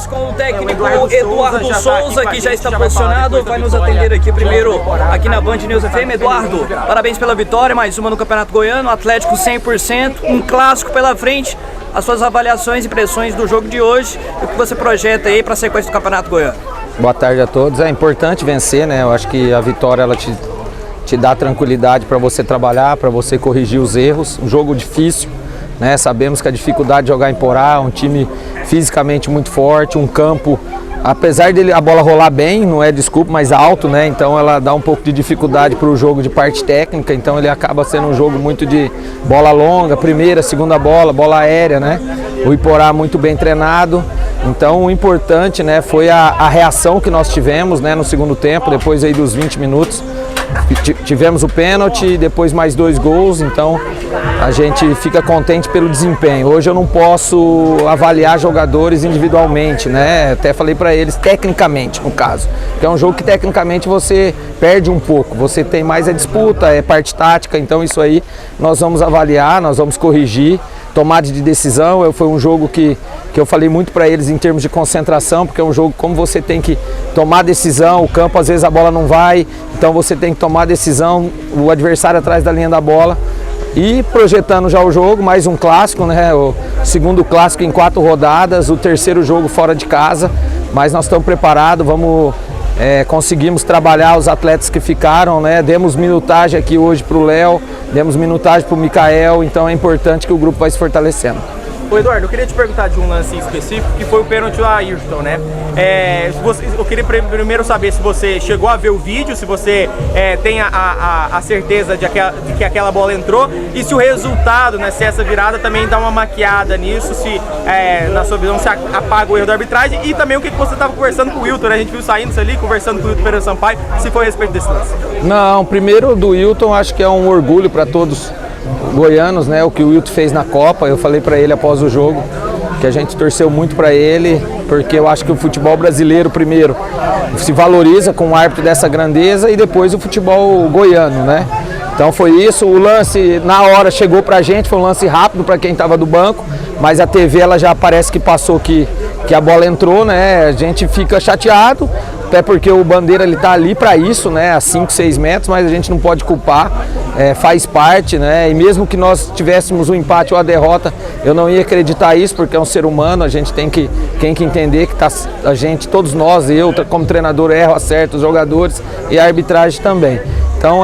Vamos com o técnico Eduardo Souza, que já está posicionado, vai nos atender aqui primeiro aqui na Band News FM. Eduardo, parabéns pela vitória, mais uma no Campeonato Goiano, Atlético 100%, um clássico pela frente. As suas avaliações e impressões do jogo de hoje e o que você projeta aí para a sequência do Campeonato Goiano. Boa tarde a todos. É importante vencer, né? Eu acho que a vitória ela te dá tranquilidade para você trabalhar, para você corrigir os erros. Um jogo difícil, né? Sabemos que a dificuldade de jogar em Porá, um time fisicamente muito forte, um campo, apesar dele a bola rolar bem, não é desculpa, mas alto, né? Então ela dá um pouco de dificuldade para o jogo de parte técnica, então ele acaba sendo um jogo muito de bola longa, primeira, segunda bola aérea, né? O Iporá muito bem treinado. Então o importante, né, foi a reação que nós tivemos, né, no segundo tempo, depois aí dos 20 minutos. Tivemos o pênalti e depois mais 2 gols, então a gente fica contente pelo desempenho. Hoje eu não posso avaliar jogadores individualmente, né? Até falei para eles tecnicamente, no caso. Porque é um jogo que tecnicamente você perde um pouco, você tem mais a disputa, é parte tática, então isso aí nós vamos avaliar, nós vamos corrigir. Tomada de decisão, foi um jogo que eu falei muito para eles em termos de concentração, porque é um jogo como você tem que tomar decisão, o campo às vezes a bola não vai, então você tem que tomar decisão, o adversário atrás da linha da bola. E projetando já o jogo, mais um clássico, né? O segundo clássico em 4 rodadas, o terceiro jogo fora de casa, mas nós estamos preparados, conseguimos trabalhar os atletas que ficaram, né? Demos minutagem aqui hoje para o Léo, demos minutagem para o Mikael, então é importante que o grupo vai se fortalecendo. Ô Eduardo, eu queria te perguntar de um lance específico, que foi o pênalti do Ayrton, né? Eu queria primeiro saber se você chegou a ver o vídeo, se você tem a certeza de que aquela bola entrou, e se o resultado, né, se essa virada também dá uma maquiada nisso, se na sua visão se apaga o erro da arbitragem, e também o que você estava conversando com o Wilton, né? A gente viu saindo ali, conversando com o Wilton Pereira Sampaio, se foi a respeito desse lance. Não, primeiro do Wilton, acho que é um orgulho para todos goianos, né? O que o Wilton fez na Copa, eu falei para ele após o jogo que a gente torceu muito para ele, porque eu acho que o futebol brasileiro primeiro se valoriza com um árbitro dessa grandeza e depois o futebol goiano, né? Então foi isso, o lance na hora chegou pra gente, foi um lance rápido para quem estava do banco, mas a TV ela já parece que passou que a bola entrou, né? A gente fica chateado, até porque o Bandeira ele tá ali para isso, né? A 5, 6 metros, mas a gente não pode culpar, faz parte, né? E mesmo que nós tivéssemos um empate ou a derrota, eu não ia acreditar isso, porque é um ser humano, a gente tem que entender que a gente, todos nós, eu como treinador erro, acerto, os jogadores e a arbitragem também. Então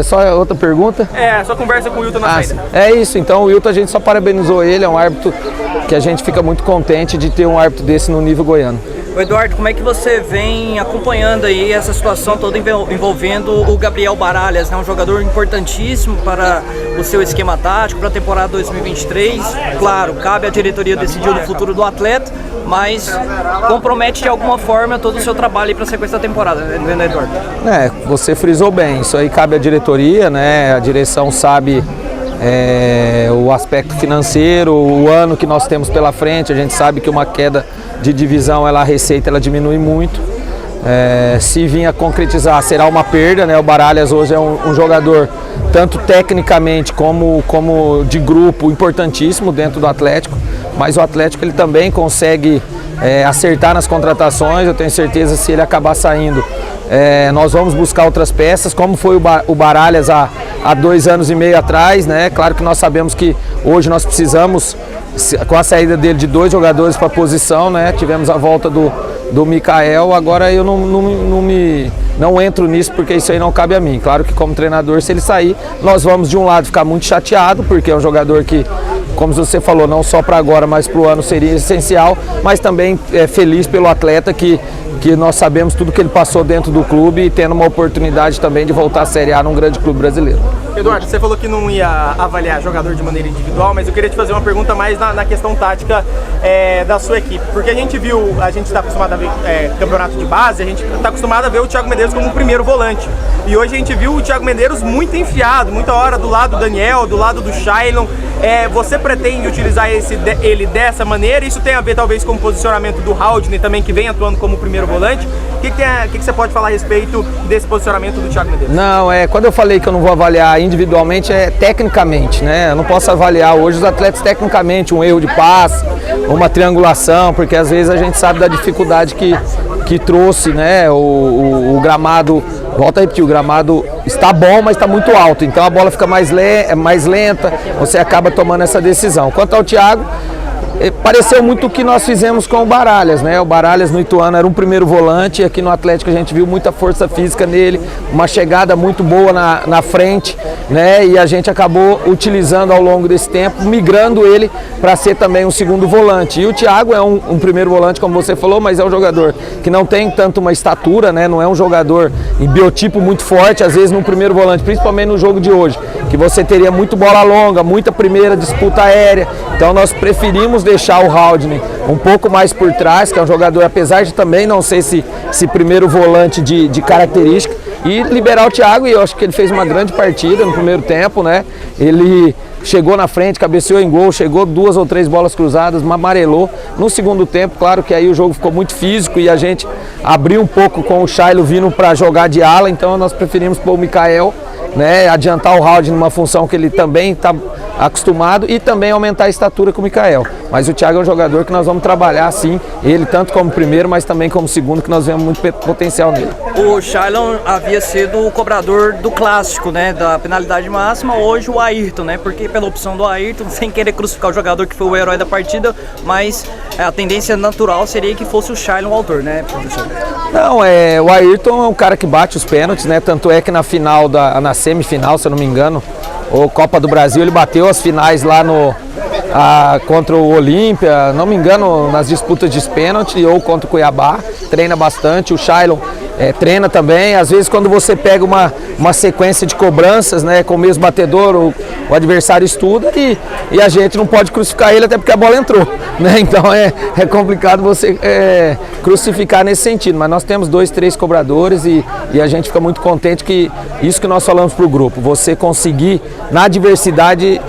só outra pergunta? Só conversa com o Wilton na saída. É isso, então o Wilton a gente só parabenizou ele, é um árbitro que a gente fica muito contente de ter um árbitro desse no nível goiano. O Eduardo, como é que você vem acompanhando aí essa situação toda envolvendo o Gabriel Baralhas, né? Um jogador importantíssimo para o seu esquema tático, para a temporada 2023. Claro, cabe à diretoria decidir o futuro do atleta, mas compromete de alguma forma todo o seu trabalho para a sequência da temporada, né, Eduardo? Você frisou bem, isso aí cabe à diretoria, né? A direção sabe o aspecto financeiro, o ano que nós temos pela frente, a gente sabe que uma queda de divisão, a receita ela diminui muito. Se vir a concretizar, será uma perda, né? O Baralhas hoje é um jogador, tanto tecnicamente como de grupo, importantíssimo dentro do Atlético, mas o Atlético ele também consegue acertar nas contratações. Eu tenho certeza, se ele acabar saindo, nós vamos buscar outras peças, como foi o Baralhas há 2 anos e meio atrás, né? Claro que nós sabemos que hoje nós precisamos, com a saída dele, de 2 jogadores para a posição, né? Tivemos a volta do Mikael, agora eu não entro nisso, porque isso aí não cabe a mim. Claro que como treinador, se ele sair, nós vamos de um lado ficar muito chateado, porque é um jogador que, como você falou, não só para agora, mas para o ano seria essencial, mas também feliz pelo atleta que nós sabemos tudo que ele passou dentro do clube e tendo uma oportunidade também de voltar à Série A num grande clube brasileiro. Eduardo, você falou que não ia avaliar jogador de maneira individual, mas eu queria te fazer uma pergunta mais na questão tática da sua equipe, porque a gente está acostumado a ver campeonato de base, a gente está acostumado a ver o Thiago Medeiros como o primeiro volante, e hoje a gente viu o Thiago Medeiros muito enfiado, muita hora do lado do Daniel, do lado do Shailon. Você pretende utilizar ele dessa maneira? Isso tem a ver talvez com o posicionamento do Haldney também, que vem atuando como primeiro volante. O que você pode falar a respeito desse posicionamento do Thiago Medeiros? Não, quando eu falei que eu não vou avaliar individualmente, é tecnicamente, né? Eu não posso avaliar hoje os atletas tecnicamente, um erro de passe, uma triangulação, porque às vezes a gente sabe da dificuldade que trouxe, né? O gramado, volto a repetir, o gramado está bom, mas está muito alto, então a bola fica mais lenta, você acaba tomando essa decisão. Quanto ao Thiago, pareceu muito o que nós fizemos com o Baralhas, né? O Baralhas no Ituano era um primeiro volante, aqui no Atlético a gente viu muita força física nele, uma chegada muito boa na frente, né? E a gente acabou utilizando ao longo desse tempo, migrando ele para ser também um segundo volante. E o Thiago é um primeiro volante, como você falou, mas é um jogador que não tem tanto uma estatura, né? Não é um jogador em biotipo muito forte, às vezes no primeiro volante, principalmente no jogo de hoje, que você teria muito bola longa, muita primeira disputa aérea. Então nós preferimos deixar o Haldney um pouco mais por trás, que é um jogador, apesar de também não ser esse primeiro volante de característica, e liberar o Thiago. E eu acho que ele fez uma grande partida no primeiro tempo, né? Ele chegou na frente, cabeceou em gol, chegou 2 ou 3 bolas cruzadas, amarelou. No segundo tempo, claro que aí o jogo ficou muito físico e a gente abriu um pouco com o Shailo vindo para jogar de ala, então nós preferimos pôr o Mikael, né, adiantar o Haldney numa função que ele também está acostumado e também aumentar a estatura com o Mikael. Mas o Thiago é um jogador que nós vamos trabalhar sim, ele tanto como primeiro, mas também como segundo, que nós vemos muito potencial nele. O Shailon havia sido o cobrador do clássico, né, da penalidade máxima, hoje o Ayrton, né, porque pela opção do Ayrton, sem querer crucificar o jogador que foi o herói da partida, mas a tendência natural seria que fosse o Shailon o autor, né, professor? Não, o Ayrton é um cara que bate os pênaltis, né, tanto é que na final, na semifinal, se eu não me engano, o Copa do Brasil, ele bateu as finais lá contra o Olímpia, não me engano, nas disputas de pênalti, ou contra o Cuiabá, treina bastante. O Shailon treina também. Às vezes quando você pega uma sequência de cobranças, né, com o mesmo batedor, o adversário estuda e a gente não pode crucificar ele até porque a bola entrou, né? Então é complicado você crucificar nesse sentido, mas nós temos 2, 3 cobradores e a gente fica muito contente que isso que nós falamos para o grupo, você conseguir na adversidade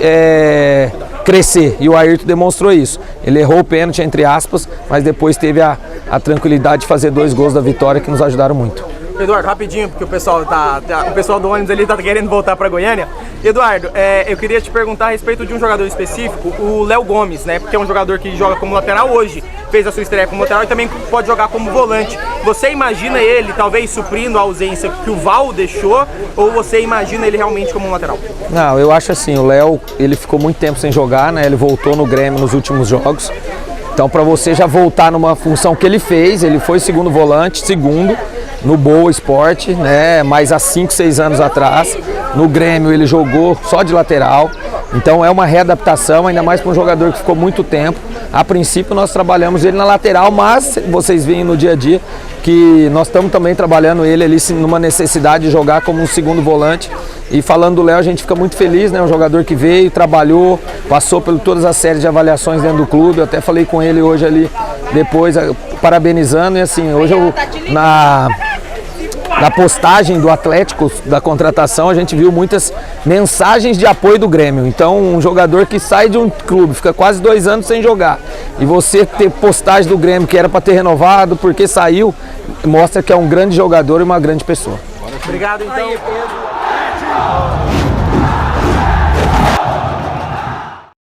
crescer, e o Ayrton demonstrou isso. Ele errou o pênalti, entre aspas, mas depois teve a tranquilidade de fazer 2 gols da vitória que nos ajudaram muito. Eduardo, rapidinho, porque o pessoal do ônibus ali tá querendo voltar para Goiânia. Eduardo, eu queria te perguntar a respeito de um jogador específico, o Léo Gomes, né? Porque é um jogador que joga como lateral hoje, fez a sua estreia como lateral e também pode jogar como volante. Você imagina ele talvez suprindo a ausência que o Val deixou, ou você imagina ele realmente como um lateral? Não, eu acho assim, o Léo, ele ficou muito tempo sem jogar, né? Ele voltou no Grêmio nos últimos jogos. Então, para você já voltar numa função que ele fez, ele foi segundo volante, no Boa Esporte, né? Mas há 5, 6 anos atrás, no Grêmio ele jogou só de lateral. Então é uma readaptação, ainda mais para um jogador que ficou muito tempo. A princípio nós trabalhamos ele na lateral, mas vocês veem no dia a dia que nós estamos também trabalhando ele ali numa necessidade de jogar como um segundo volante. E falando do Léo, a gente fica muito feliz, né? Um jogador que veio, trabalhou, passou por todas as séries de avaliações dentro do clube. Eu até falei com ele hoje ali, depois, parabenizando. E assim, hoje na postagem do Atlético, da contratação, a gente viu muitas mensagens de apoio do Grêmio. Então, um jogador que sai de um clube, fica quase 2 anos sem jogar, e você ter postagem do Grêmio que era para ter renovado, porque saiu, mostra que é um grande jogador e uma grande pessoa. Obrigado, então.